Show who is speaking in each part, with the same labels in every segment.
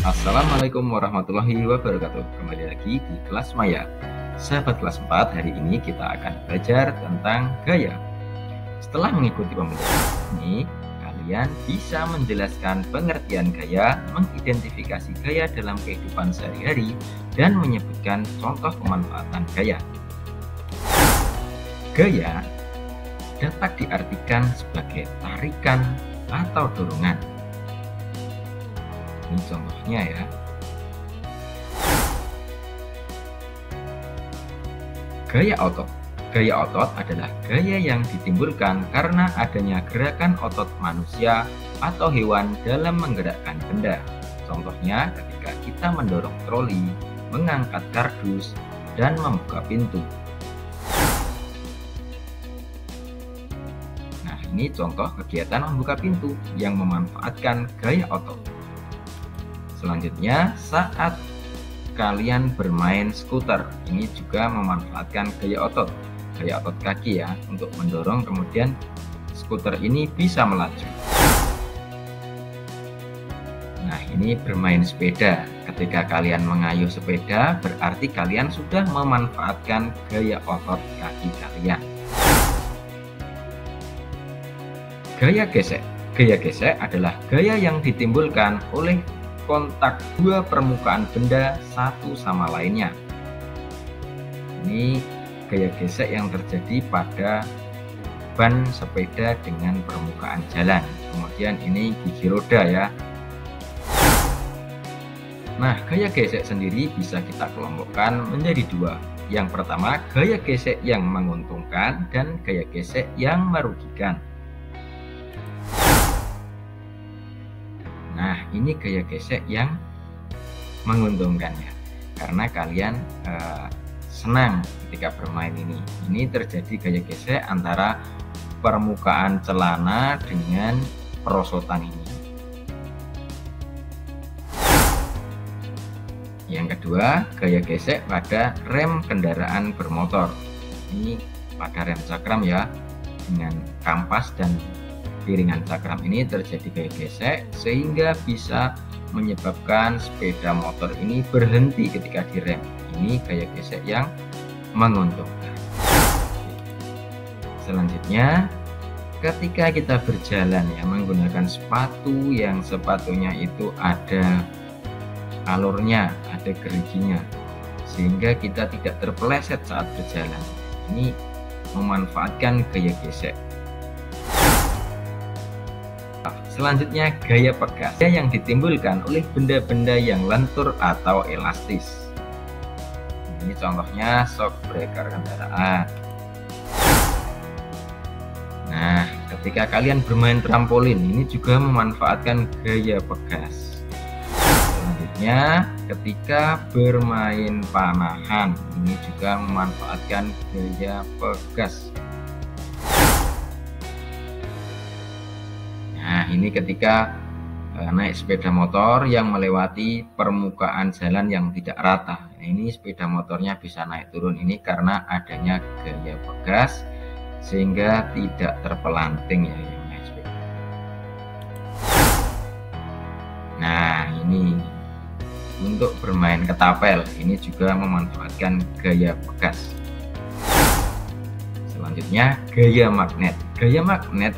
Speaker 1: Assalamualaikum warahmatullahi wabarakatuh. Kembali lagi di kelas Maya. Sahabat kelas 4, hari ini kita akan belajar tentang gaya. Setelah mengikuti pembelajaran ini, kalian bisa menjelaskan pengertian gaya, mengidentifikasi gaya dalam kehidupan sehari-hari, dan menyebutkan contoh pemanfaatan gaya. Gaya dapat diartikan sebagai tarikan atau dorongan. Ini contohnya ya. Gaya otot. Gaya otot adalah gaya yang ditimbulkan karena adanya gerakan otot manusia atau hewan dalam menggerakkan benda. Contohnya ketika kita mendorong troli, mengangkat kardus, dan membuka pintu. Nah, ini contoh kegiatan membuka pintu yang memanfaatkan gaya otot. Selanjutnya, saat kalian bermain skuter, ini juga memanfaatkan gaya otot kaki ya, untuk mendorong, kemudian skuter ini bisa melaju. Nah, ini bermain sepeda. Ketika kalian mengayuh sepeda, berarti kalian sudah memanfaatkan gaya otot kaki kalian. Gaya gesek. Gaya gesek adalah gaya yang ditimbulkan oleh kontak dua permukaan benda satu sama lainnya. Ini gaya gesek yang terjadi pada ban sepeda dengan permukaan jalan. Kemudian ini gigi roda ya. Nah, gaya gesek sendiri bisa kita kelompokkan menjadi dua. Yang pertama, gaya gesek yang menguntungkan dan gaya gesek yang merugikan. Nah, ini gaya gesek yang menguntungkan ya, karena kalian senang ketika bermain ini. Ini terjadi gaya gesek antara permukaan celana dengan perosotan ini. Yang kedua, gaya gesek pada rem kendaraan bermotor. Ini pada rem cakram ya, dengan kampas dan piringan cakram ini terjadi gaya gesek sehingga bisa menyebabkan sepeda motor ini berhenti ketika direm. Ini gaya gesek yang menguntungkan. Selanjutnya, ketika kita berjalan ya menggunakan sepatu yang sepatunya itu ada alurnya, ada geriginya, sehingga kita tidak terpeleset saat berjalan. Ini memanfaatkan gaya gesek. Selanjutnya, gaya pegas, yang ditimbulkan oleh benda-benda yang lentur atau elastis. Ini contohnya shock breaker kendaraan. Nah, ketika kalian bermain trampolin, ini juga memanfaatkan gaya pegas. Selanjutnya, ketika bermain panahan, ini juga memanfaatkan gaya pegas. Nah, ini ketika naik sepeda motor yang melewati permukaan jalan yang tidak rata. Nah, ini sepeda motornya bisa naik turun ini karena adanya gaya pegas sehingga tidak terpelanting ya yang naik sepeda. Nah, ini untuk bermain ketapel, ini juga memanfaatkan gaya pegas. Selanjutnya, gaya magnet. Gaya magnet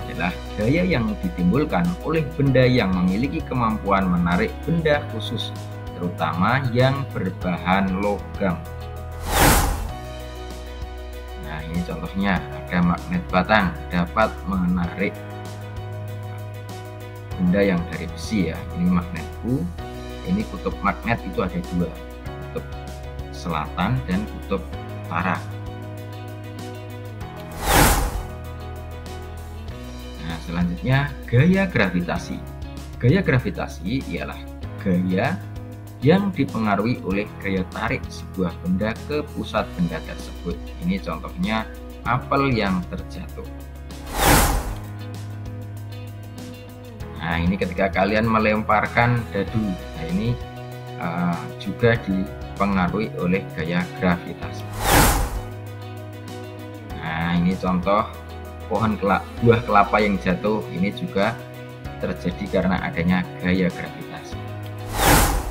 Speaker 1: adalah gaya yang ditimbulkan oleh benda yang memiliki kemampuan menarik benda khusus, terutama yang berbahan logam. Nah, ini contohnya ada magnet batang, dapat menarik benda yang dari besi ya. Ini magnet U. Ini kutub magnet itu ada dua, kutub selatan dan kutub utara. Selanjutnya, gaya gravitasi. Gaya gravitasi ialah gaya yang dipengaruhi oleh gaya tarik sebuah benda ke pusat benda tersebut. Ini contohnya apel yang terjatuh. Nah, ini ketika kalian melemparkan dadu. Nah, ini juga dipengaruhi oleh gaya gravitasi. Nah, ini contoh buah kelapa yang jatuh, ini juga terjadi karena adanya gaya gravitasi.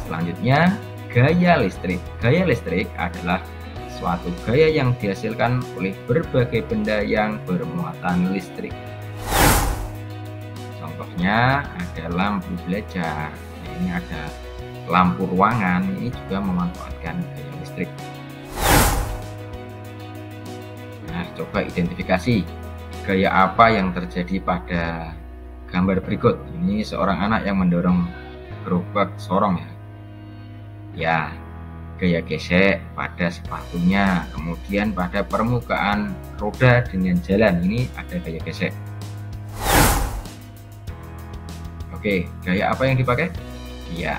Speaker 1: Selanjutnya, gaya listrik. Gaya listrik adalah suatu gaya yang dihasilkan oleh berbagai benda yang bermuatan listrik. Contohnya ada lampu belajar, ini ada lampu ruangan, ini juga memanfaatkan gaya listrik. Nah, coba identifikasi gaya apa yang terjadi pada gambar berikut. Ini seorang anak yang mendorong gerobak sorong ya. Ya, gaya gesek pada sepatunya, kemudian pada permukaan roda dengan jalan, ini ada gaya gesek. Oke, gaya apa yang dipakai? Ya,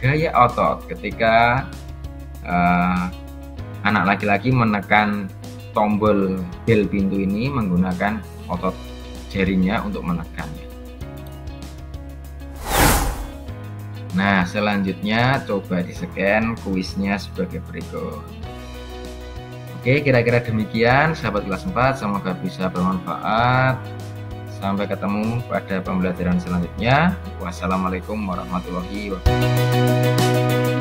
Speaker 1: gaya otot ketika anak laki-laki menekan tombol bel pintu ini menggunakan otot jarinya untuk menekannya. Nah, selanjutnya coba di-scan kuisnya sebagai berikut. Oke, kira-kira demikian sahabat kelas 4, semoga bisa bermanfaat. Sampai ketemu pada pembelajaran selanjutnya. Wassalamualaikum warahmatullahi wabarakatuh.